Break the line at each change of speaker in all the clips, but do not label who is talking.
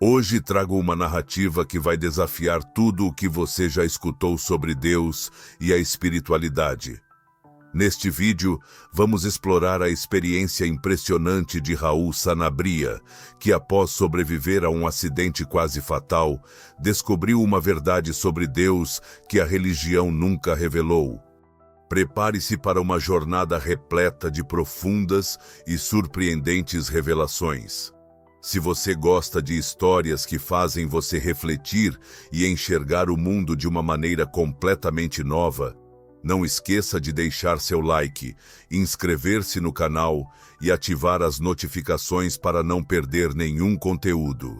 Hoje trago uma narrativa que vai desafiar tudo o que você já escutou sobre Deus e a espiritualidade. Neste vídeo, vamos explorar a experiência impressionante de Raul Sanabria, que após sobreviver a um acidente quase fatal, descobriu uma verdade sobre Deus que a religião nunca revelou. Prepare-se para uma jornada repleta de profundas e surpreendentes revelações. Se você gosta de histórias que fazem você refletir e enxergar o mundo de uma maneira completamente nova, não esqueça de deixar seu like, inscrever-se no canal e ativar as notificações para não perder nenhum conteúdo.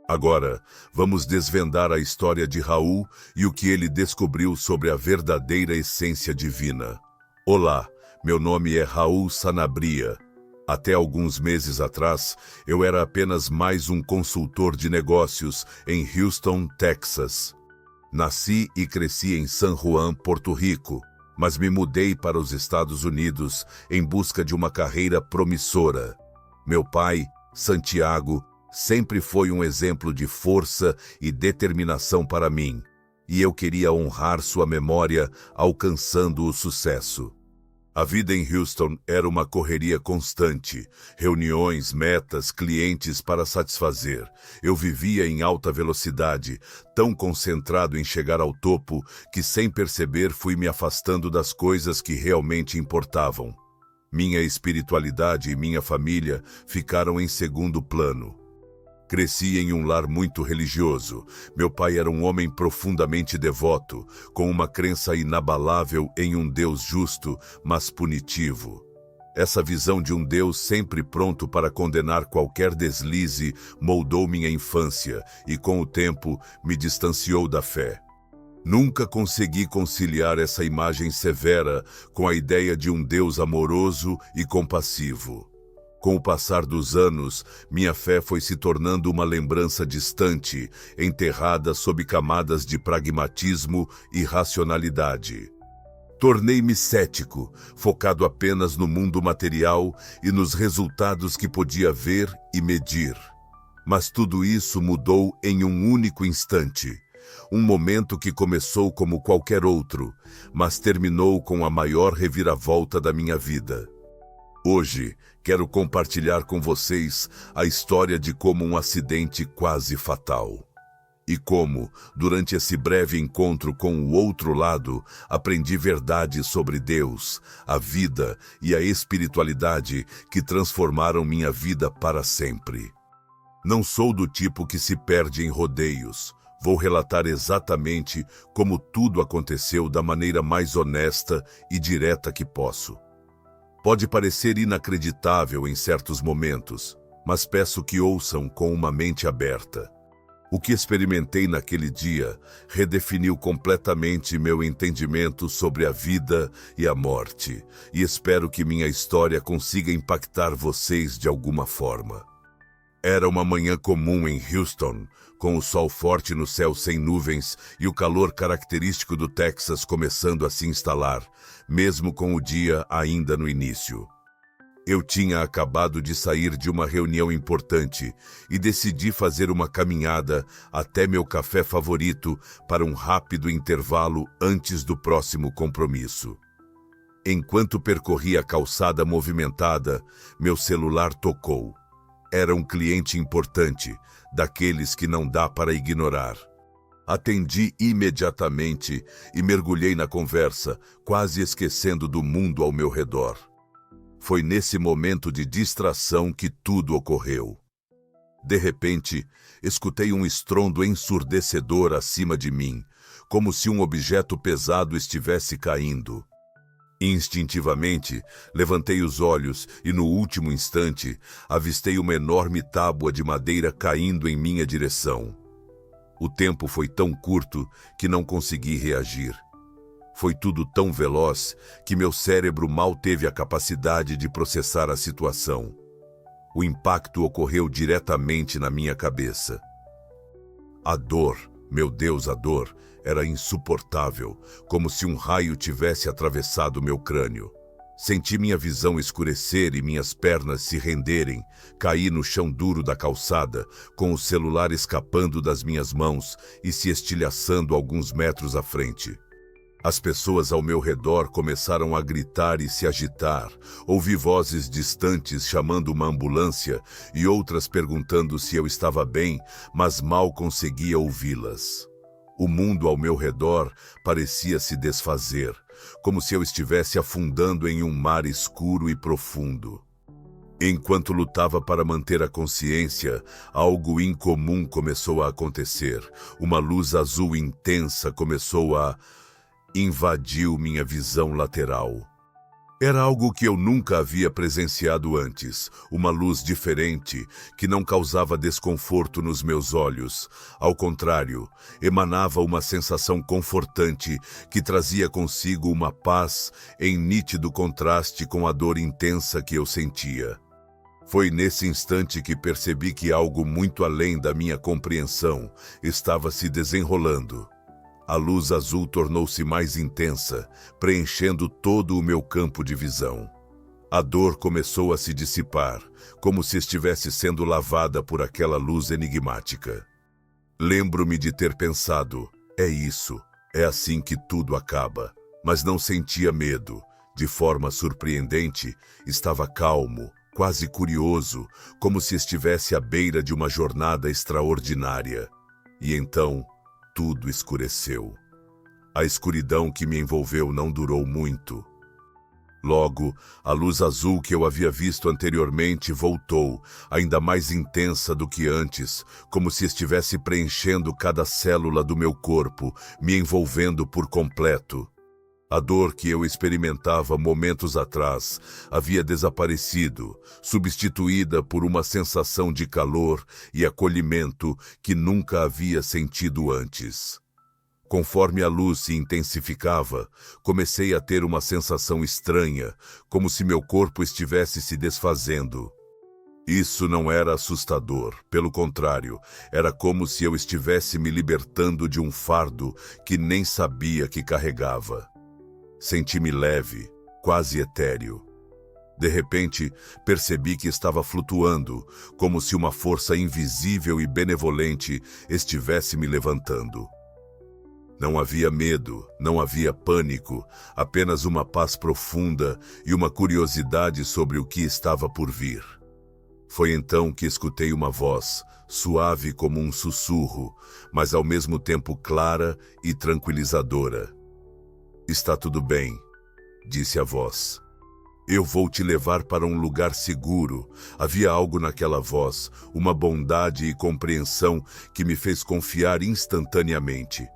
Agora, vamos desvendar a história de Raul e o que ele descobriu sobre a verdadeira essência divina. Olá, meu nome é Raul Sanabria. Até alguns meses atrás, eu era apenas mais um consultor de negócios em Houston, Texas. Nasci e cresci em San Juan, Porto Rico, mas me mudei para os Estados Unidos em busca de uma carreira promissora. Meu pai, Santiago, sempre foi um exemplo de força e determinação para mim, e eu queria honrar sua memória alcançando o sucesso. A vida em Houston era uma correria constante, reuniões, metas, clientes para satisfazer. Eu vivia em alta velocidade, tão concentrado em chegar ao topo que sem perceber fui me afastando das coisas que realmente importavam. Minha espiritualidade e minha família ficaram em segundo plano. Cresci em um lar muito religioso. Meu pai era um homem profundamente devoto, com uma crença inabalável em um Deus justo, mas punitivo. Essa visão de um Deus sempre pronto para condenar qualquer deslize moldou minha infância e, com o tempo, me distanciou da fé. Nunca consegui conciliar essa imagem severa com a ideia de um Deus amoroso e compassivo. Com o passar dos anos, minha fé foi se tornando uma lembrança distante, enterrada sob camadas de pragmatismo e racionalidade. Tornei-me cético, focado apenas no mundo material e nos resultados que podia ver e medir. Mas tudo isso mudou em um único instante. Um momento que começou como qualquer outro, mas terminou com a maior reviravolta da minha vida. Hoje, quero compartilhar com vocês a história de como um acidente quase fatal. E como, durante esse breve encontro com o outro lado, aprendi verdades sobre Deus, a vida e a espiritualidade que transformaram minha vida para sempre. Não sou do tipo que se perde em rodeios. Vou relatar exatamente como tudo aconteceu da maneira mais honesta e direta que posso. Pode parecer inacreditável em certos momentos, mas peço que ouçam com uma mente aberta. O que experimentei naquele dia redefiniu completamente meu entendimento sobre a vida e a morte, e espero que minha história consiga impactar vocês de alguma forma. Era uma manhã comum em Houston, com o sol forte no céu sem nuvens e o calor característico do Texas começando a se instalar, mesmo com o dia ainda no início. Eu tinha acabado de sair de uma reunião importante e decidi fazer uma caminhada até meu café favorito para um rápido intervalo antes do próximo compromisso. Enquanto percorria a calçada movimentada, meu celular tocou. Era um cliente importante, daqueles que não dá para ignorar. Atendi imediatamente e mergulhei na conversa, quase esquecendo do mundo ao meu redor. Foi nesse momento de distração que tudo ocorreu. De repente, escutei um estrondo ensurdecedor acima de mim, como se um objeto pesado estivesse caindo. Instintivamente, levantei os olhos e, no último instante, avistei uma enorme tábua de madeira caindo em minha direção. O tempo foi tão curto que não consegui reagir. Foi tudo tão veloz que meu cérebro mal teve a capacidade de processar a situação. O impacto ocorreu diretamente na minha cabeça. A dor, meu Deus, a dor, era insuportável, como se um raio tivesse atravessado meu crânio. Senti minha visão escurecer e minhas pernas se renderem. Caí no chão duro da calçada, com o celular escapando das minhas mãos e se estilhaçando alguns metros à frente. As pessoas ao meu redor começaram a gritar e se agitar. Ouvi vozes distantes chamando uma ambulância e outras perguntando se eu estava bem, mas mal conseguia ouvi-las. O mundo ao meu redor parecia se desfazer, como se eu estivesse afundando em um mar escuro e profundo. Enquanto lutava para manter a consciência, algo incomum começou a acontecer. Uma luz azul intensa começou a invadiu minha visão lateral. Era algo que eu nunca havia presenciado antes, uma luz diferente que não causava desconforto nos meus olhos. Ao contrário, emanava uma sensação confortante que trazia consigo uma paz em nítido contraste com a dor intensa que eu sentia. Foi nesse instante que percebi que algo muito além da minha compreensão estava se desenrolando. A luz azul tornou-se mais intensa, preenchendo todo o meu campo de visão. A dor começou a se dissipar, como se estivesse sendo lavada por aquela luz enigmática. Lembro-me de ter pensado, é isso, é assim que tudo acaba. Mas não sentia medo. De forma surpreendente, estava calmo, quase curioso, como se estivesse à beira de uma jornada extraordinária. E então, tudo escureceu. A escuridão que me envolveu não durou muito. Logo, a luz azul que eu havia visto anteriormente voltou, ainda mais intensa do que antes, como se estivesse preenchendo cada célula do meu corpo, me envolvendo por completo. A dor que eu experimentava momentos atrás havia desaparecido, substituída por uma sensação de calor e acolhimento que nunca havia sentido antes. Conforme a luz se intensificava, comecei a ter uma sensação estranha, como se meu corpo estivesse se desfazendo. Isso não era assustador, pelo contrário, era como se eu estivesse me libertando de um fardo que nem sabia que carregava. Senti-me leve, quase etéreo. De repente, percebi que estava flutuando, como se uma força invisível e benevolente estivesse me levantando. Não havia medo, não havia pânico, apenas uma paz profunda e uma curiosidade sobre o que estava por vir. Foi então que escutei uma voz, suave como um sussurro, mas ao mesmo tempo clara e tranquilizadora. "Está tudo bem", disse a voz. "Eu vou te levar para um lugar seguro." Havia algo naquela voz, uma bondade e compreensão que me fez confiar instantaneamente.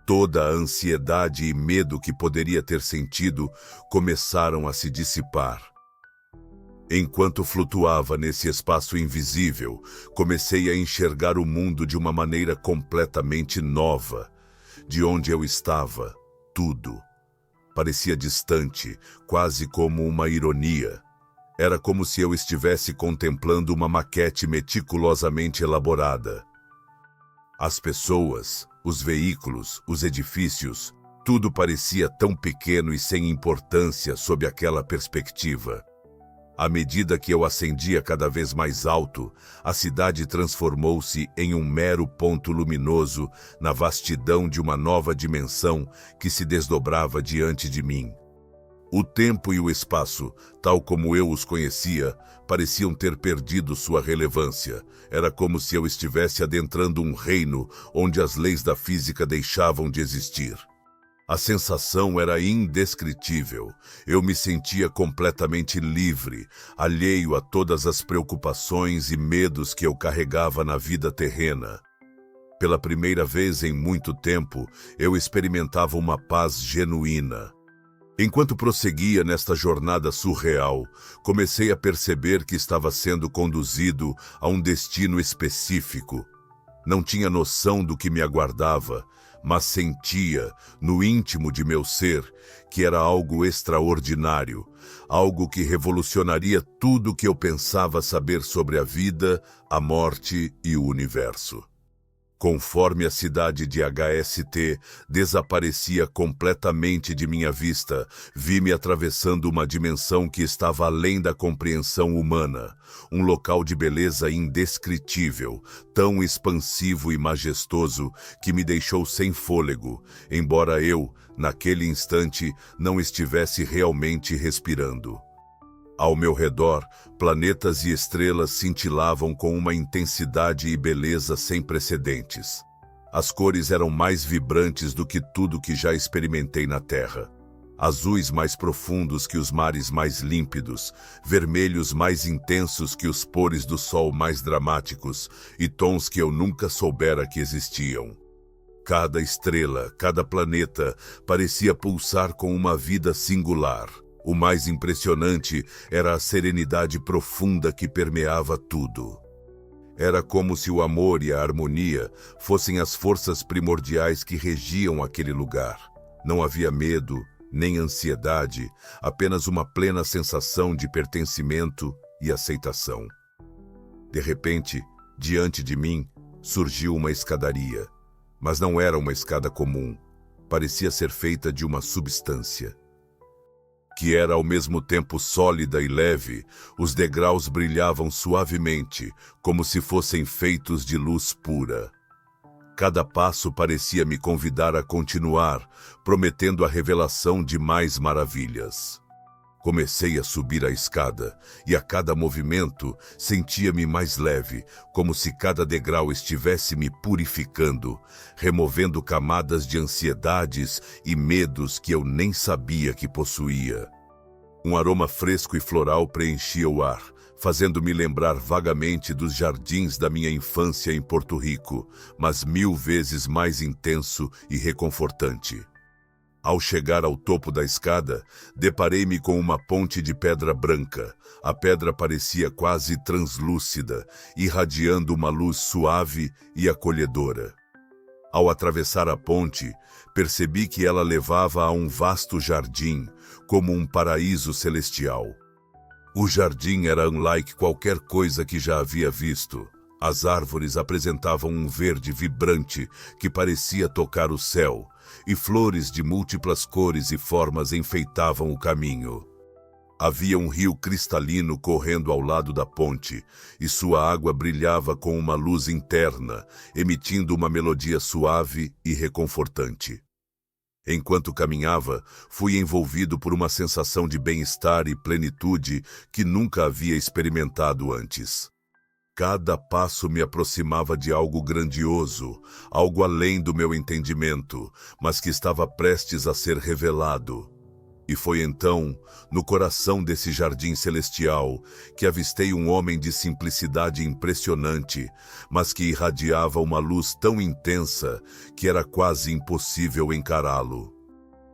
Toda a ansiedade e medo que poderia ter sentido começaram a se dissipar. Enquanto flutuava nesse espaço invisível, comecei a enxergar o mundo de uma maneira completamente nova. De onde eu estava, tudo parecia distante, quase como uma ironia. Era como se eu estivesse contemplando uma maquete meticulosamente elaborada. As pessoas, os veículos, os edifícios, tudo parecia tão pequeno e sem importância sob aquela perspectiva. À medida que eu ascendia cada vez mais alto, a cidade transformou-se em um mero ponto luminoso na vastidão de uma nova dimensão que se desdobrava diante de mim. O tempo e o espaço, tal como eu os conhecia, pareciam ter perdido sua relevância. Era como se eu estivesse adentrando um reino onde as leis da física deixavam de existir. A sensação era indescritível. Eu me sentia completamente livre, alheio a todas as preocupações e medos que eu carregava na vida terrena. Pela primeira vez em muito tempo, eu experimentava uma paz genuína. Enquanto prosseguia nesta jornada surreal, comecei a perceber que estava sendo conduzido a um destino específico. Não tinha noção do que me aguardava, mas sentia, no íntimo de meu ser, que era algo extraordinário, algo que revolucionaria tudo o que eu pensava saber sobre a vida, a morte e o universo. Conforme a cidade de HST desaparecia completamente de minha vista, vi-me atravessando uma dimensão que estava além da compreensão humana. Um local de beleza indescritível, tão expansivo e majestoso que me deixou sem fôlego, embora eu, naquele instante, não estivesse realmente respirando. Ao meu redor, planetas e estrelas cintilavam com uma intensidade e beleza sem precedentes. As cores eram mais vibrantes do que tudo que já experimentei na Terra. Azuis mais profundos que os mares mais límpidos, vermelhos mais intensos que os pores do sol mais dramáticos e tons que eu nunca soubera que existiam. Cada estrela, cada planeta parecia pulsar com uma vida singular. O mais impressionante era a serenidade profunda que permeava tudo. Era como se o amor e a harmonia fossem as forças primordiais que regiam aquele lugar. Não havia medo, nem ansiedade, apenas uma plena sensação de pertencimento e aceitação. De repente, diante de mim, surgiu uma escadaria. Mas não era uma escada comum. Parecia ser feita de uma substância que era ao mesmo tempo sólida e leve. Os degraus brilhavam suavemente, como se fossem feitos de luz pura. Cada passo parecia me convidar a continuar, prometendo a revelação de mais maravilhas. Comecei a subir a escada, e a cada movimento sentia-me mais leve, como se cada degrau estivesse me purificando, removendo camadas de ansiedades e medos que eu nem sabia que possuía. Um aroma fresco e floral preenchia o ar, fazendo-me lembrar vagamente dos jardins da minha infância em Porto Rico, mas 1000 vezes mais intenso e reconfortante. Ao chegar ao topo da escada, deparei-me com uma ponte de pedra branca. A pedra parecia quase translúcida, irradiando uma luz suave e acolhedora. Ao atravessar a ponte, percebi que ela levava a um vasto jardim, como um paraíso celestial. O jardim era unlike qualquer coisa que já havia visto. As árvores apresentavam um verde vibrante que parecia tocar o céu, e flores de múltiplas cores e formas enfeitavam o caminho. Havia um rio cristalino correndo ao lado da ponte, e sua água brilhava com uma luz interna, emitindo uma melodia suave e reconfortante. Enquanto caminhava, fui envolvido por uma sensação de bem-estar e plenitude que nunca havia experimentado antes. Cada passo me aproximava de algo grandioso, algo além do meu entendimento, mas que estava prestes a ser revelado. E foi então, no coração desse jardim celestial, que avistei um homem de simplicidade impressionante, mas que irradiava uma luz tão intensa que era quase impossível encará-lo.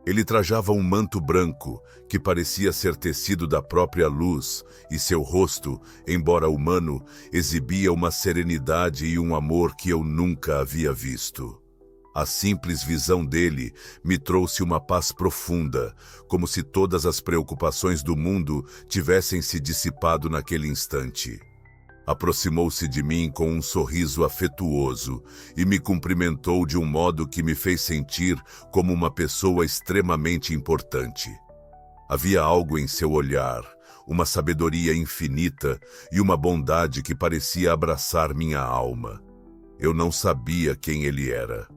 Ele trajava um manto branco, que parecia ser tecido da própria luz, e seu rosto, embora humano, exibia uma serenidade e um amor que eu nunca havia visto. A simples visão dele me trouxe uma paz profunda, como se todas as preocupações do mundo tivessem se dissipado naquele instante. Aproximou-se de mim com um sorriso afetuoso e me cumprimentou de um modo que me fez sentir como uma pessoa extremamente importante. Havia algo em seu olhar, uma sabedoria infinita e uma bondade que parecia abraçar minha alma. Eu não sabia quem ele era.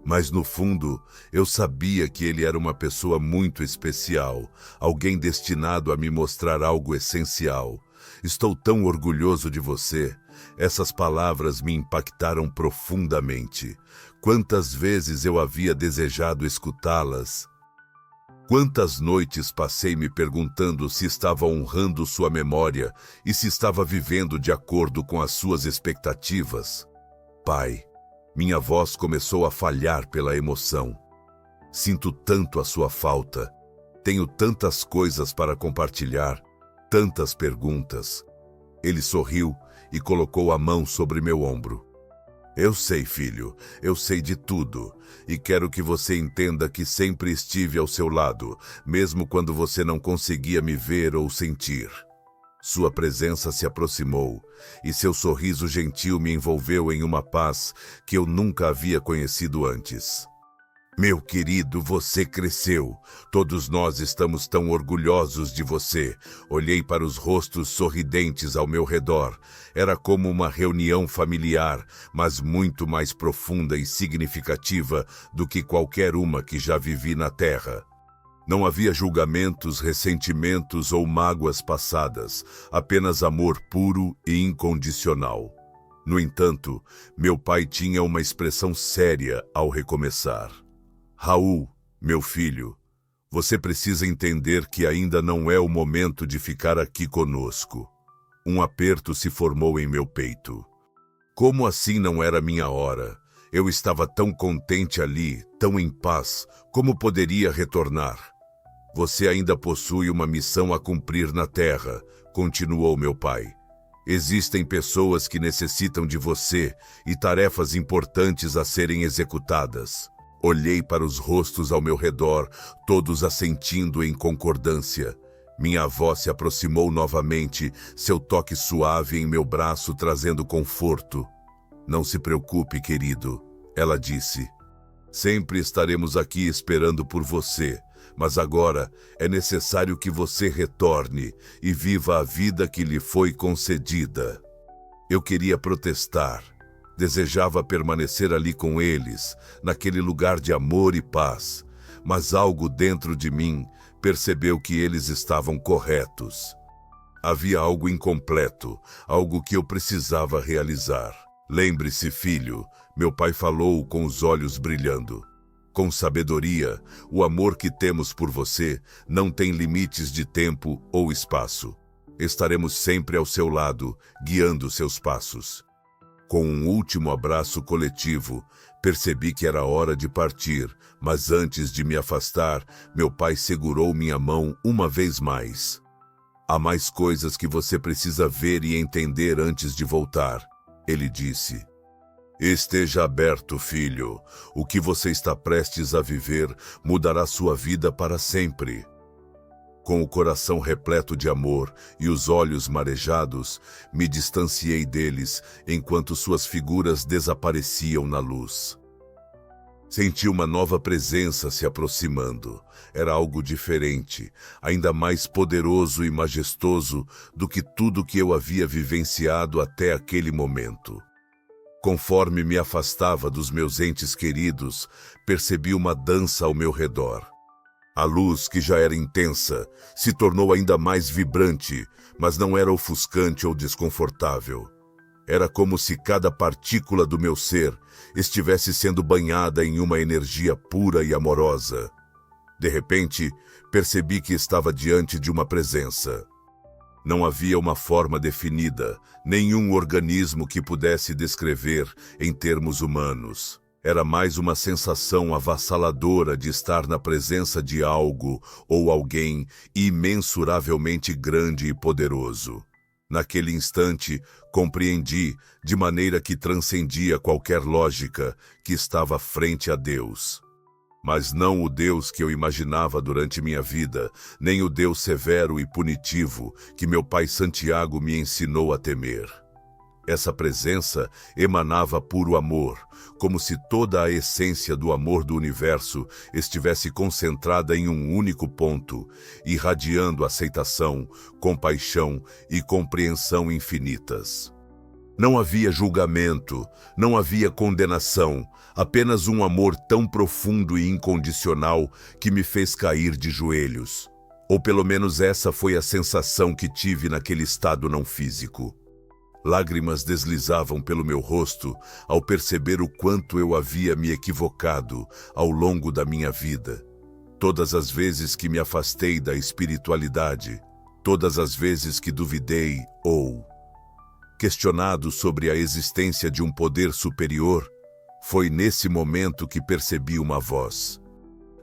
Mas no fundo, eu sabia que ele era uma pessoa muito especial, alguém destinado a me mostrar algo essencial. Estou tão orgulhoso de você. Essas palavras me impactaram profundamente. Quantas vezes eu havia desejado escutá-las. Quantas noites passei me perguntando se estava honrando sua memória e se estava vivendo de acordo com as suas expectativas. Pai, minha voz começou a falhar pela emoção. Sinto tanto a sua falta. Tenho tantas coisas para compartilhar, tantas perguntas. Ele sorriu e colocou a mão sobre meu ombro. Eu sei, filho, eu sei de tudo, e quero que você entenda que sempre estive ao seu lado, mesmo quando você não conseguia me ver ou sentir. Sua presença se aproximou, e seu sorriso gentil me envolveu em uma paz que eu nunca havia conhecido antes. Meu querido, você cresceu. Todos nós estamos tão orgulhosos de você. Olhei para os rostos sorridentes ao meu redor. Era como uma reunião familiar, mas muito mais profunda e significativa do que qualquer uma que já vivi na Terra. Não havia julgamentos, ressentimentos ou mágoas passadas, apenas amor puro e incondicional. No entanto, meu pai tinha uma expressão séria ao recomeçar. Raul, meu filho, você precisa entender que ainda não é o momento de ficar aqui conosco. Um aperto se formou em meu peito. Como assim não era minha hora? Eu estava tão contente ali, tão em paz, como poderia retornar? Você ainda possui uma missão a cumprir na Terra, continuou meu pai. Existem pessoas que necessitam de você e tarefas importantes a serem executadas. Olhei para os rostos ao meu redor, todos assentindo em concordância. Minha avó se aproximou novamente, seu toque suave em meu braço trazendo conforto. Não se preocupe, querido, ela disse. Sempre estaremos aqui esperando por você, mas agora é necessário que você retorne e viva a vida que lhe foi concedida. Eu queria protestar. Desejava permanecer ali com eles, naquele lugar de amor e paz, mas algo dentro de mim percebeu que eles estavam corretos. Havia algo incompleto, algo que eu precisava realizar. Lembre-se, filho, meu pai falou com os olhos brilhando. Com sabedoria, o amor que temos por você não tem limites de tempo ou espaço. Estaremos sempre ao seu lado, guiando seus passos. Com um último abraço coletivo, percebi que era hora de partir, mas antes de me afastar, meu pai segurou minha mão uma vez mais. Há mais coisas que você precisa ver e entender antes de voltar, ele disse. Esteja aberto, filho. O que você está prestes a viver mudará sua vida para sempre. Com o coração repleto de amor e os olhos marejados, me distanciei deles enquanto suas figuras desapareciam na luz. Senti uma nova presença se aproximando. Era algo diferente, ainda mais poderoso e majestoso do que tudo que eu havia vivenciado até aquele momento. Conforme me afastava dos meus entes queridos, percebi uma dança ao meu redor. A luz, que já era intensa, se tornou ainda mais vibrante, mas não era ofuscante ou desconfortável. Era como se cada partícula do meu ser estivesse sendo banhada em uma energia pura e amorosa. De repente, percebi que estava diante de uma presença. Não havia uma forma definida, nenhum organismo que pudesse descrever em termos humanos. Era mais uma sensação avassaladora de estar na presença de algo ou alguém imensuravelmente grande e poderoso. Naquele instante, compreendi, de maneira que transcendia qualquer lógica, que estava frente a Deus. Mas não o Deus que eu imaginava durante minha vida, nem o Deus severo e punitivo que meu pai Santiago me ensinou a temer. Essa presença emanava puro amor, como se toda a essência do amor do universo estivesse concentrada em um único ponto, irradiando aceitação, compaixão e compreensão infinitas. Não havia julgamento, não havia condenação, apenas um amor tão profundo e incondicional que me fez cair de joelhos. Ou pelo menos essa foi a sensação que tive naquele estado não físico. Lágrimas deslizavam pelo meu rosto ao perceber o quanto eu havia me equivocado ao longo da minha vida. Todas as vezes que me afastei da espiritualidade, todas as vezes que duvidei ou, questionado sobre a existência de um poder superior, foi nesse momento que percebi uma voz.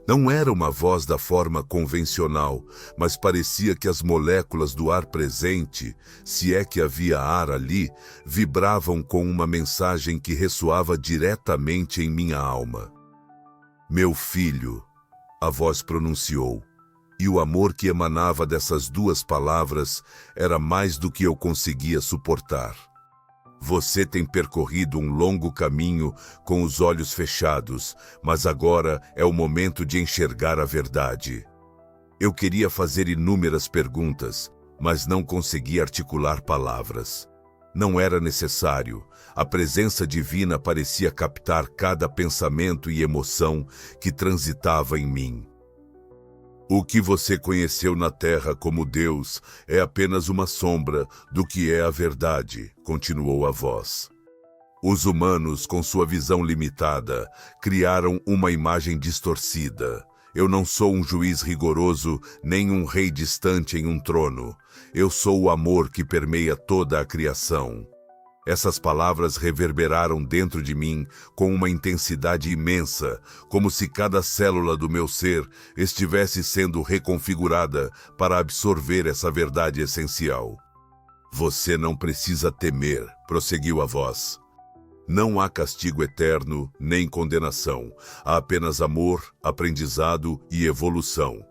Não era uma voz da forma convencional, mas parecia que as moléculas do ar presente, se é que havia ar ali, vibravam com uma mensagem que ressoava diretamente em minha alma. Meu filho, a voz pronunciou, E o amor que emanava dessas duas palavras era mais do que eu conseguia suportar. Você tem percorrido um longo caminho com os olhos fechados, mas agora é o momento de enxergar a verdade. Eu queria fazer inúmeras perguntas, mas não conseguia articular palavras. Não era necessário. A presença divina parecia captar cada pensamento e emoção que transitava em mim. O que você conheceu na Terra como Deus é apenas uma sombra do que é a verdade, continuou a voz. Os humanos, com sua visão limitada, criaram uma imagem distorcida. Eu não sou um juiz rigoroso, nem um rei distante em um trono. Eu sou o amor que permeia toda a criação. Essas palavras reverberaram dentro de mim com uma intensidade imensa, como se cada célula do meu ser estivesse sendo reconfigurada para absorver essa verdade essencial. Você não precisa temer, prosseguiu a voz. Não há castigo eterno, nem condenação. Há apenas amor, aprendizado e evolução.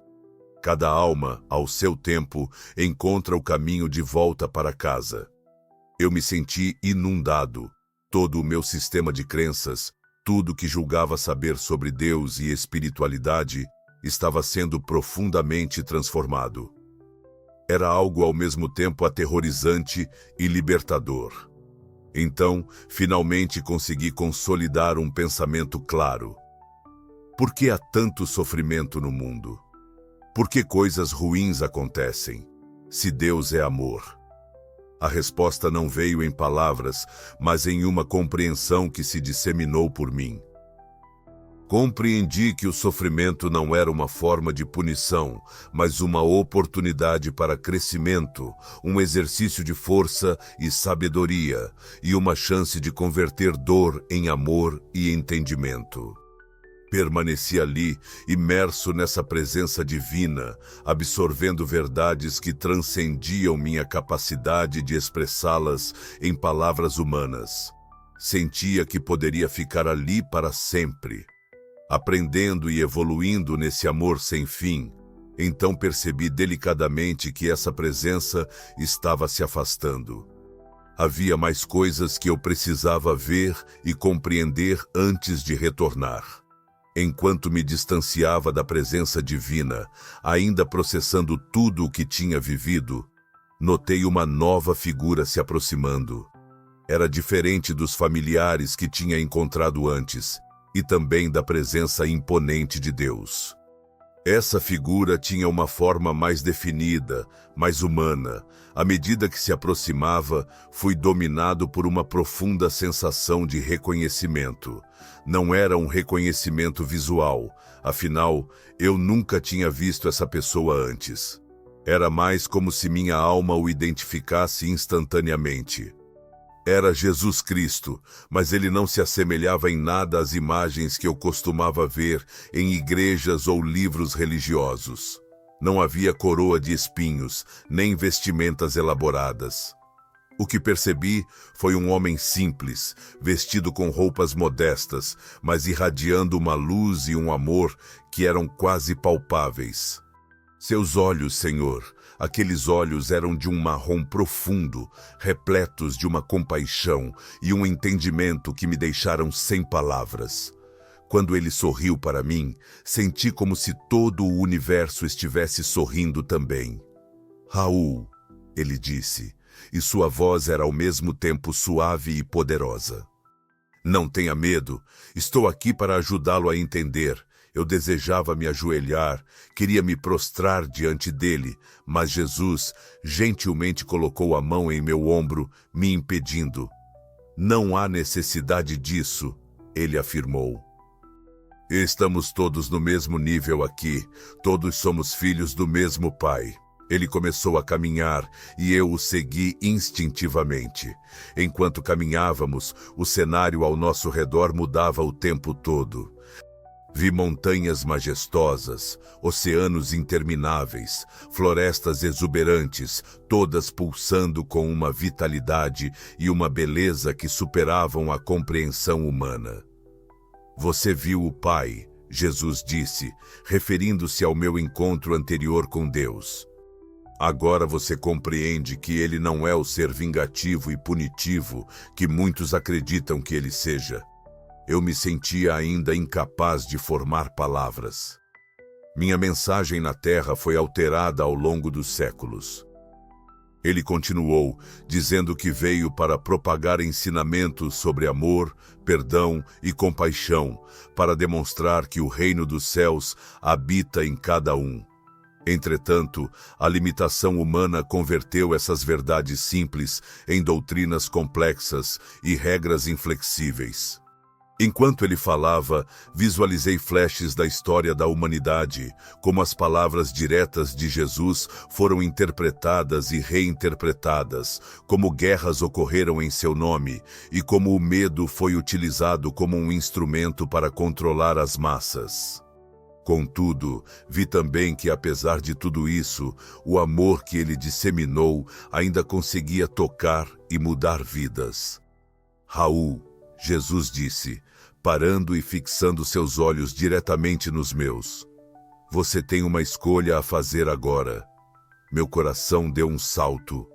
Cada alma, ao seu tempo, encontra o caminho de volta para casa. Eu me senti inundado. Todo o meu sistema de crenças, tudo que julgava saber sobre Deus e espiritualidade, estava sendo profundamente transformado. Era algo ao mesmo tempo aterrorizante e libertador. Então, finalmente consegui consolidar um pensamento claro. Por que há tanto sofrimento no mundo? Por que coisas ruins acontecem? Se Deus é amor. A resposta não veio em palavras, mas em uma compreensão que se disseminou por mim. Compreendi que o sofrimento não era uma forma de punição, mas uma oportunidade para crescimento, um exercício de força e sabedoria, e uma chance de converter dor em amor e entendimento. Permaneci ali, imerso nessa presença divina, absorvendo verdades que transcendiam minha capacidade de expressá-las em palavras humanas. Sentia que poderia ficar ali para sempre, aprendendo e evoluindo nesse amor sem fim. Então percebi delicadamente que essa presença estava se afastando. Havia mais coisas que eu precisava ver e compreender antes de retornar. Enquanto me distanciava da presença divina, ainda processando tudo o que tinha vivido, notei uma nova figura se aproximando. Era diferente dos familiares que tinha encontrado antes, e também da presença imponente de Deus. Essa figura tinha uma forma mais definida, mais humana. À medida que se aproximava, fui dominado por uma profunda sensação de reconhecimento. Não era um reconhecimento visual, afinal, eu nunca tinha visto essa pessoa antes. Era mais como se minha alma o identificasse instantaneamente. Era Jesus Cristo, mas ele não se assemelhava em nada às imagens que eu costumava ver em igrejas ou livros religiosos. Não havia coroa de espinhos, nem vestimentas elaboradas. O que percebi foi um homem simples, vestido com roupas modestas, mas irradiando uma luz e um amor que eram quase palpáveis. Seus olhos, Senhor, aqueles olhos eram de um marrom profundo, repletos de uma compaixão e um entendimento que me deixaram sem palavras. Quando ele sorriu para mim, senti como se todo o universo estivesse sorrindo também. Raul, ele disse, e sua voz era ao mesmo tempo suave e poderosa. Não tenha medo, estou aqui para ajudá-lo a entender. Eu desejava me ajoelhar, queria me prostrar diante dele, mas Jesus gentilmente colocou a mão em meu ombro, me impedindo. Não há necessidade disso, ele afirmou. Estamos todos no mesmo nível aqui, todos somos filhos do mesmo Pai. Ele começou a caminhar e eu o segui instintivamente. Enquanto caminhávamos, o cenário ao nosso redor mudava o tempo todo. Vi montanhas majestosas, oceanos intermináveis, florestas exuberantes, todas pulsando com uma vitalidade e uma beleza que superavam a compreensão humana. Você viu o Pai, Jesus disse, referindo-se ao meu encontro anterior com Deus. Agora você compreende que ele não é o ser vingativo e punitivo que muitos acreditam que ele seja. Eu me sentia ainda incapaz de formar palavras. Minha mensagem na Terra foi alterada ao longo dos séculos. Ele continuou, dizendo que veio para propagar ensinamentos sobre amor, perdão e compaixão, para demonstrar que o reino dos céus habita em cada um. Entretanto, a limitação humana converteu essas verdades simples em doutrinas complexas e regras inflexíveis. Enquanto ele falava, visualizei flashes da história da humanidade, como as palavras diretas de Jesus foram interpretadas e reinterpretadas, como guerras ocorreram em seu nome e como o medo foi utilizado como um instrumento para controlar as massas. Contudo, vi também que, apesar de tudo isso, o amor que ele disseminou ainda conseguia tocar e mudar vidas. Raul, Jesus disse, parando e fixando seus olhos diretamente nos meus. Você tem uma escolha a fazer agora. Meu coração deu um salto.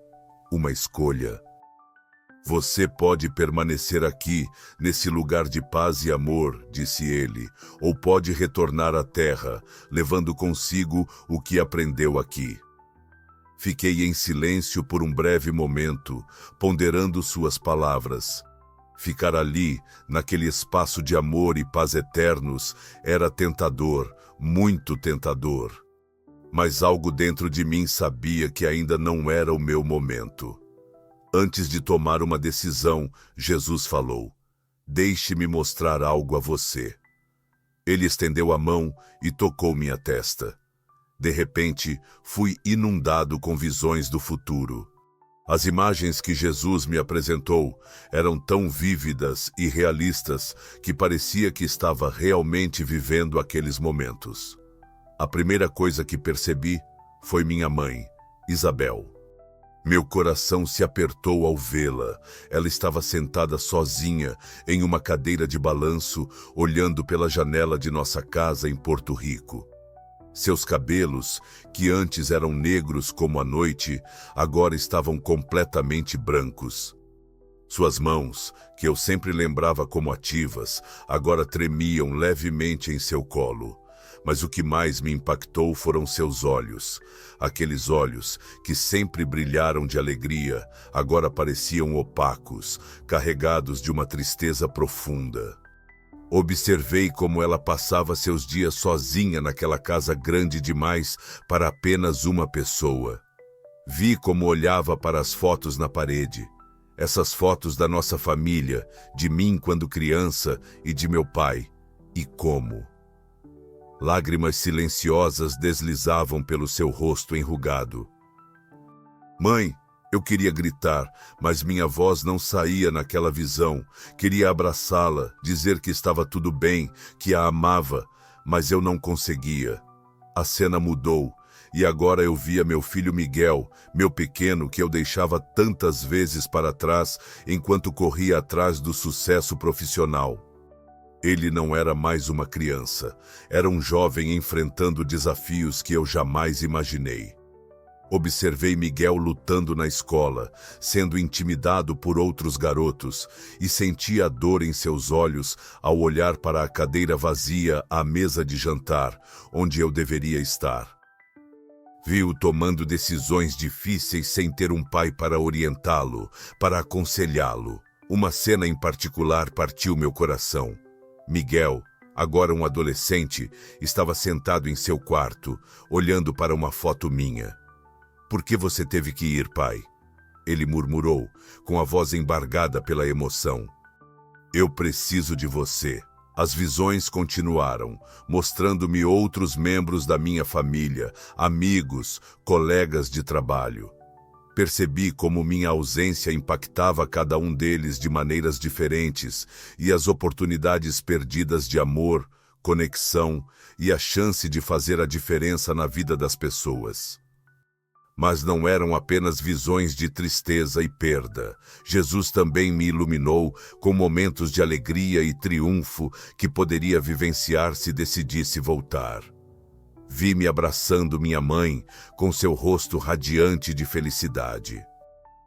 Uma escolha. Você pode permanecer aqui, nesse lugar de paz e amor, disse ele, ou pode retornar à terra, levando consigo o que aprendeu aqui. Fiquei em silêncio por um breve momento, ponderando suas palavras. Ficar ali, naquele espaço de amor e paz eternos, era tentador, muito tentador. Mas algo dentro de mim sabia que ainda não era o meu momento. Antes de tomar uma decisão, Jesus falou, deixe-me mostrar algo a você. Ele estendeu a mão e tocou minha testa. De repente, fui inundado com visões do futuro. As imagens que Jesus me apresentou eram tão vívidas e realistas que parecia que estava realmente vivendo aqueles momentos. A primeira coisa que percebi foi minha mãe, Isabel. Meu coração se apertou ao vê-la. Ela estava sentada sozinha em uma cadeira de balanço, olhando pela janela de nossa casa em Porto Rico. Seus cabelos, que antes eram negros como a noite, agora estavam completamente brancos. Suas mãos, que eu sempre lembrava como ativas, agora tremiam levemente em seu colo. Mas o que mais me impactou foram seus olhos. Aqueles olhos que sempre brilharam de alegria, agora pareciam opacos, carregados de uma tristeza profunda. Observei como ela passava seus dias sozinha naquela casa grande demais para apenas uma pessoa. Vi como olhava para as fotos na parede. Essas fotos da nossa família, de mim quando criança e de meu pai. E como? Lágrimas silenciosas deslizavam pelo seu rosto enrugado. Mãe, eu queria gritar, mas minha voz não saía naquela visão. Queria abraçá-la, dizer que estava tudo bem, que a amava, mas eu não conseguia. A cena mudou, e agora eu via meu filho Miguel, meu pequeno que eu deixava tantas vezes para trás enquanto corria atrás do sucesso profissional. Ele não era mais uma criança, era um jovem enfrentando desafios que eu jamais imaginei. Observei Miguel lutando na escola, sendo intimidado por outros garotos, e senti a dor em seus olhos ao olhar para a cadeira vazia à mesa de jantar, onde eu deveria estar. Vi-o tomando decisões difíceis sem ter um pai para orientá-lo, para aconselhá-lo. Uma cena em particular partiu meu coração. Miguel, agora um adolescente, estava sentado em seu quarto, olhando para uma foto minha. Por que você teve que ir, pai? Ele murmurou, com a voz embargada pela emoção. Eu preciso de você. As visões continuaram, mostrando-me outros membros da minha família, amigos, colegas de trabalho. Percebi como minha ausência impactava cada um deles de maneiras diferentes e as oportunidades perdidas de amor, conexão e a chance de fazer a diferença na vida das pessoas. Mas não eram apenas visões de tristeza e perda. Jesus também me iluminou com momentos de alegria e triunfo que poderia vivenciar se decidisse voltar. Vi-me abraçando minha mãe com seu rosto radiante de felicidade.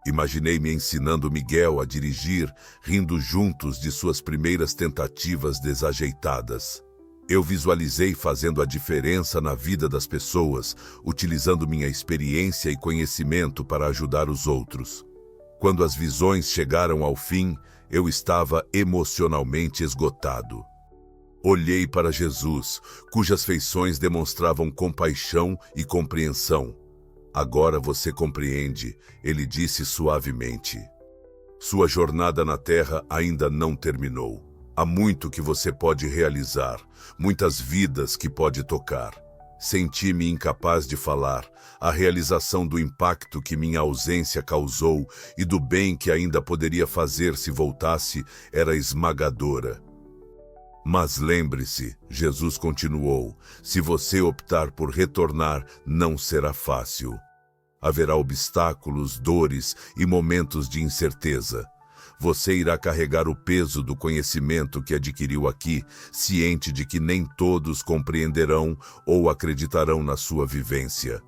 Imaginei-me ensinando Miguel a dirigir, rindo juntos de suas primeiras tentativas desajeitadas. Eu visualizei fazendo a diferença na vida das pessoas, utilizando minha experiência e conhecimento para ajudar os outros. Quando as visões chegaram ao fim, eu estava emocionalmente esgotado. Olhei para Jesus, cujas feições demonstravam compaixão e compreensão. Agora você compreende, ele disse suavemente. Sua jornada na Terra ainda não terminou. Há muito que você pode realizar, muitas vidas que pode tocar. Senti-me incapaz de falar. A realização do impacto que minha ausência causou e do bem que ainda poderia fazer se voltasse era esmagadora. Mas lembre-se, Jesus continuou, se você optar por retornar, não será fácil. Haverá obstáculos, dores e momentos de incerteza. Você irá carregar o peso do conhecimento que adquiriu aqui, ciente de que nem todos compreenderão ou acreditarão na sua vivência.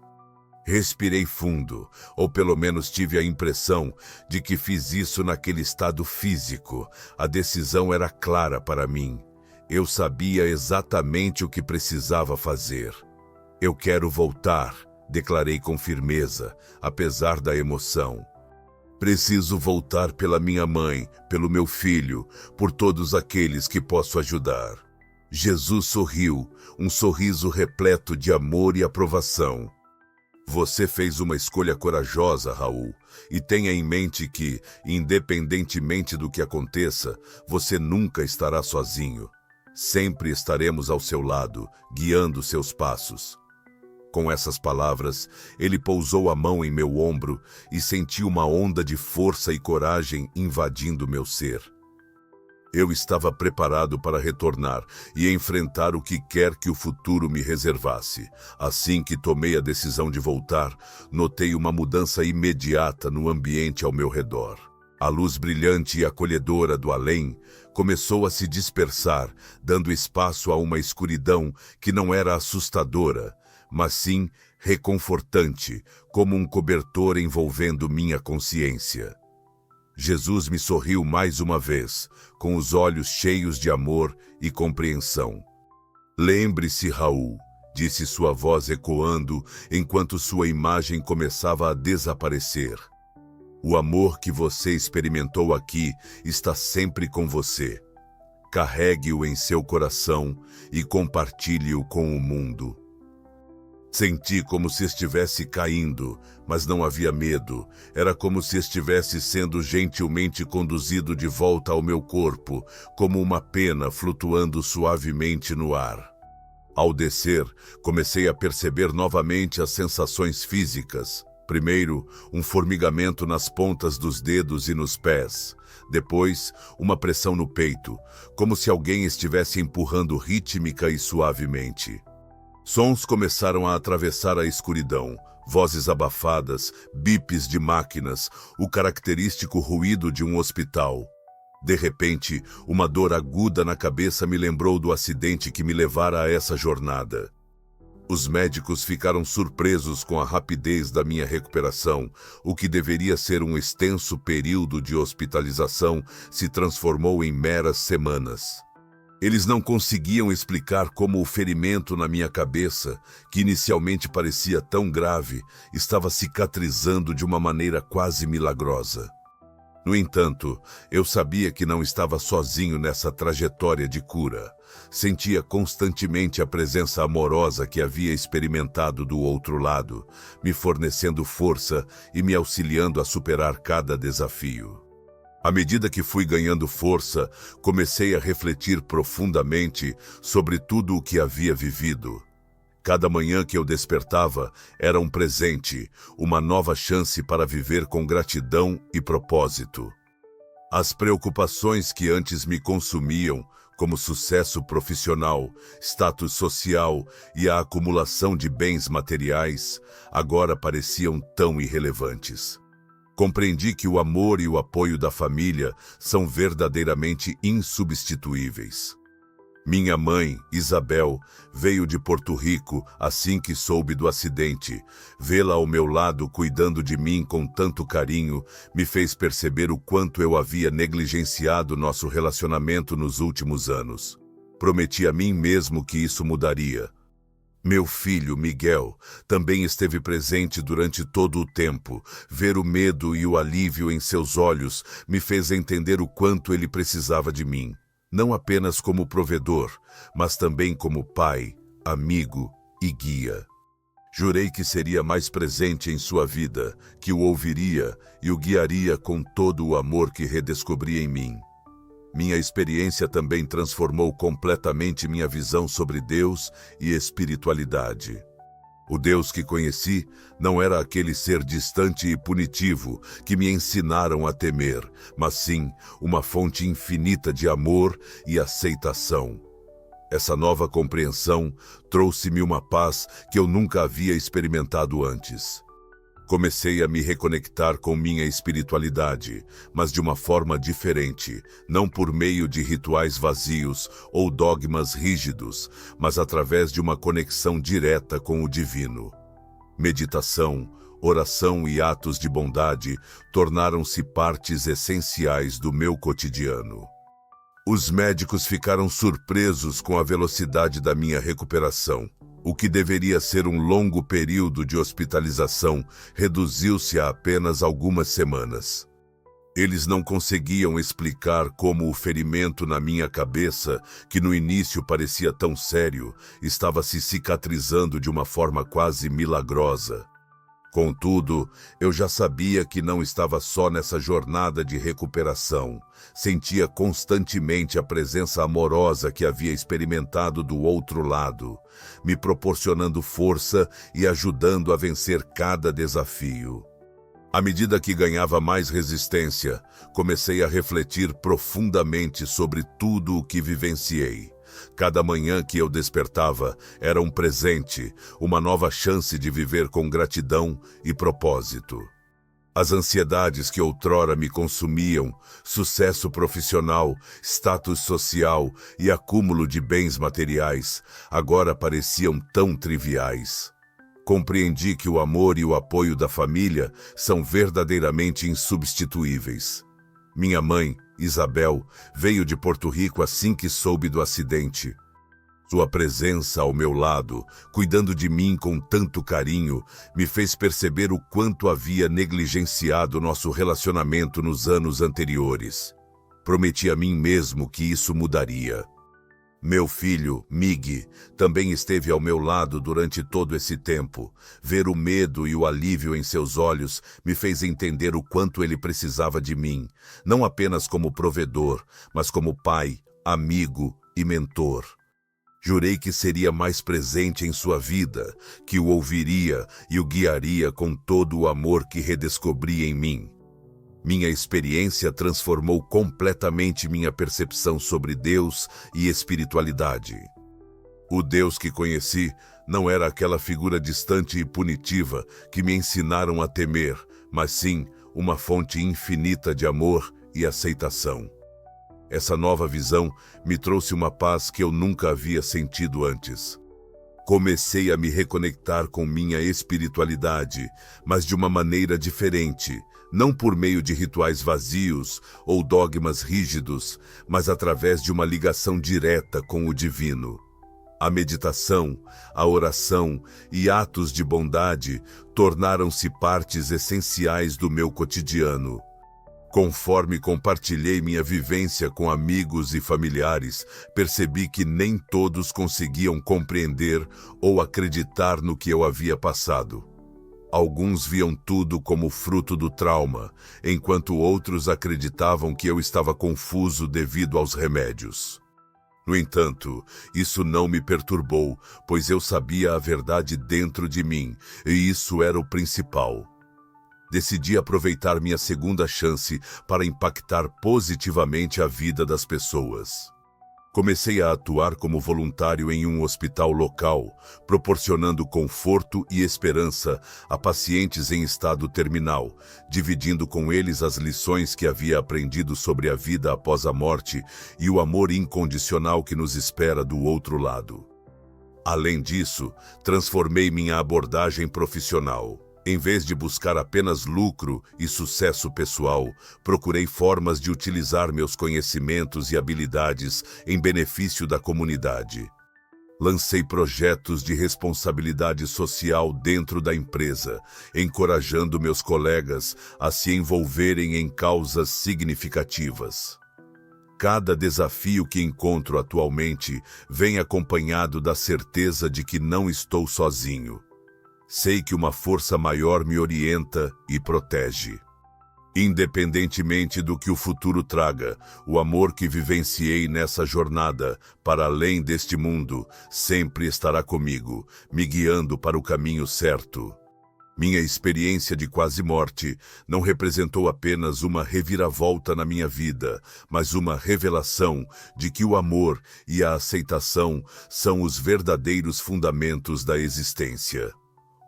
Respirei fundo, ou pelo menos tive a impressão de que fiz isso naquele estado físico. A decisão era clara para mim. Eu sabia exatamente o que precisava fazer. Eu quero voltar, declarei com firmeza, apesar da emoção. Preciso voltar pela minha mãe, pelo meu filho, por todos aqueles que posso ajudar. Jesus sorriu, um sorriso repleto de amor e aprovação. Você fez uma escolha corajosa, Raul, e tenha em mente que, independentemente do que aconteça, você nunca estará sozinho. Sempre estaremos ao seu lado, guiando seus passos. Com essas palavras, ele pousou a mão em meu ombro e senti uma onda de força e coragem invadindo meu ser. Eu estava preparado para retornar e enfrentar o que quer que o futuro me reservasse. Assim que tomei a decisão de voltar, notei uma mudança imediata no ambiente ao meu redor. A luz brilhante e acolhedora do além começou a se dispersar, dando espaço a uma escuridão que não era assustadora, mas sim reconfortante, como um cobertor envolvendo minha consciência. Jesus me sorriu mais uma vez, com os olhos cheios de amor e compreensão. Lembre-se, Raul, disse sua voz ecoando enquanto sua imagem começava a desaparecer. O amor que você experimentou aqui está sempre com você. Carregue-o em seu coração e compartilhe-o com o mundo. Senti como se estivesse caindo, mas não havia medo. Era como se estivesse sendo gentilmente conduzido de volta ao meu corpo, como uma pena flutuando suavemente no ar. Ao descer, comecei a perceber novamente as sensações físicas. Primeiro, um formigamento nas pontas dos dedos e nos pés. Depois, uma pressão no peito, como se alguém estivesse empurrando rítmica e suavemente. Sons começaram a atravessar a escuridão, vozes abafadas, bips de máquinas, o característico ruído de um hospital. De repente, uma dor aguda na cabeça me lembrou do acidente que me levara a essa jornada. Os médicos ficaram surpresos com a rapidez da minha recuperação. O que deveria ser um extenso período de hospitalização se transformou em meras semanas. Eles não conseguiam explicar como o ferimento na minha cabeça, que inicialmente parecia tão grave, estava cicatrizando de uma maneira quase milagrosa. No entanto, eu sabia que não estava sozinho nessa trajetória de cura. Sentia constantemente a presença amorosa que havia experimentado do outro lado, me fornecendo força e me auxiliando a superar cada desafio. À medida que fui ganhando força, comecei a refletir profundamente sobre tudo o que havia vivido. Cada manhã que eu despertava era um presente, uma nova chance para viver com gratidão e propósito. As preocupações que antes me consumiam como sucesso profissional, status social e a acumulação de bens materiais, agora pareciam tão irrelevantes. Compreendi que o amor e o apoio da família são verdadeiramente insubstituíveis. Minha mãe, Isabel, veio de Porto Rico assim que soube do acidente. Vê-la ao meu lado cuidando de mim com tanto carinho me fez perceber o quanto eu havia negligenciado nosso relacionamento nos últimos anos. Prometi a mim mesmo que isso mudaria. Meu filho, Miguel, também esteve presente durante todo o tempo. Ver o medo e o alívio em seus olhos me fez entender o quanto ele precisava de mim. Não apenas como provedor, mas também como pai, amigo e guia. Jurei que seria mais presente em sua vida, que o ouviria e o guiaria com todo o amor que redescobri em mim. Minha experiência também transformou completamente minha visão sobre Deus e espiritualidade. O Deus que conheci não era aquele ser distante e punitivo que me ensinaram a temer, mas sim uma fonte infinita de amor e aceitação. Essa nova compreensão trouxe-me uma paz que eu nunca havia experimentado antes. Comecei a me reconectar com minha espiritualidade, mas de uma forma diferente, não por meio de rituais vazios ou dogmas rígidos, mas através de uma conexão direta com o divino. Meditação, oração e atos de bondade tornaram-se partes essenciais do meu cotidiano. Os médicos ficaram surpresos com a velocidade da minha recuperação. O que deveria ser um longo período de hospitalização reduziu-se a apenas algumas semanas. Eles não conseguiam explicar como o ferimento na minha cabeça, que no início parecia tão sério, estava se cicatrizando de uma forma quase milagrosa. Contudo, eu já sabia que não estava só nessa jornada de recuperação. Sentia constantemente a presença amorosa que havia experimentado do outro lado, me proporcionando força e ajudando a vencer cada desafio. À medida que ganhava mais resistência, comecei a refletir profundamente sobre tudo o que vivenciei. Cada manhã que eu despertava era um presente, uma nova chance de viver com gratidão e propósito. As ansiedades que outrora me consumiam, sucesso profissional, status social e acúmulo de bens materiais, agora pareciam tão triviais. Compreendi que o amor e o apoio da família são verdadeiramente insubstituíveis. Minha mãe, Isabel, veio de Porto Rico assim que soube do acidente. Sua presença ao meu lado, cuidando de mim com tanto carinho, me fez perceber o quanto havia negligenciado nosso relacionamento nos anos anteriores. Prometi a mim mesmo que isso mudaria. Meu filho, Mig, também esteve ao meu lado durante todo esse tempo. Ver o medo e o alívio em seus olhos me fez entender o quanto ele precisava de mim, não apenas como provedor, mas como pai, amigo e mentor. Jurei que seria mais presente em sua vida, que o ouviria e o guiaria com todo o amor que redescobri em mim. Minha experiência transformou completamente minha percepção sobre Deus e espiritualidade. O Deus que conheci não era aquela figura distante e punitiva que me ensinaram a temer, mas sim uma fonte infinita de amor e aceitação. Essa nova visão me trouxe uma paz que eu nunca havia sentido antes. Comecei a me reconectar com minha espiritualidade, mas de uma maneira diferente, não por meio de rituais vazios ou dogmas rígidos, mas através de uma ligação direta com o divino. A meditação, a oração e atos de bondade tornaram-se partes essenciais do meu cotidiano. Conforme compartilhei minha vivência com amigos e familiares, percebi que nem todos conseguiam compreender ou acreditar no que eu havia passado. Alguns viam tudo como fruto do trauma, enquanto outros acreditavam que eu estava confuso devido aos remédios. No entanto, isso não me perturbou, pois eu sabia a verdade dentro de mim, e isso era o principal. Decidi aproveitar minha segunda chance para impactar positivamente a vida das pessoas. Comecei a atuar como voluntário em um hospital local, proporcionando conforto e esperança a pacientes em estado terminal, dividindo com eles as lições que havia aprendido sobre a vida após a morte e o amor incondicional que nos espera do outro lado. Além disso, transformei minha abordagem profissional. Em vez de buscar apenas lucro e sucesso pessoal, procurei formas de utilizar meus conhecimentos e habilidades em benefício da comunidade. Lancei projetos de responsabilidade social dentro da empresa, encorajando meus colegas a se envolverem em causas significativas. Cada desafio que encontro atualmente vem acompanhado da certeza de que não estou sozinho. Sei que uma força maior me orienta e protege. Independentemente do que o futuro traga, o amor que vivenciei nessa jornada, para além deste mundo, sempre estará comigo, me guiando para o caminho certo. Minha experiência de quase morte não representou apenas uma reviravolta na minha vida, mas uma revelação de que o amor e a aceitação são os verdadeiros fundamentos da existência.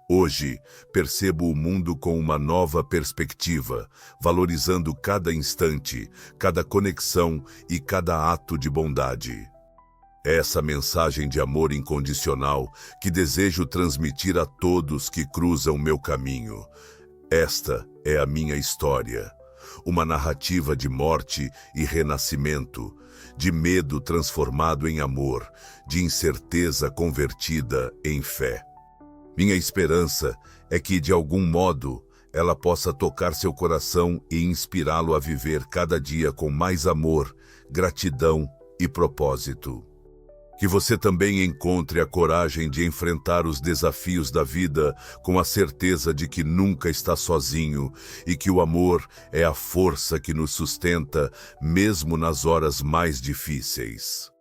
Hoje, percebo o mundo com uma nova perspectiva, valorizando cada instante, cada conexão e cada ato de bondade. É essa mensagem de amor incondicional que desejo transmitir a todos que cruzam meu caminho. Esta é a minha história, uma narrativa de morte e renascimento, de medo transformado em amor, de incerteza convertida em fé. Minha esperança é que, de algum modo, ela possa tocar seu coração e inspirá-lo a viver cada dia com mais amor, gratidão e propósito. Que você também encontre a coragem de enfrentar os desafios da vida com a certeza de que nunca está sozinho e que o amor é a força que nos sustenta, mesmo nas horas mais difíceis.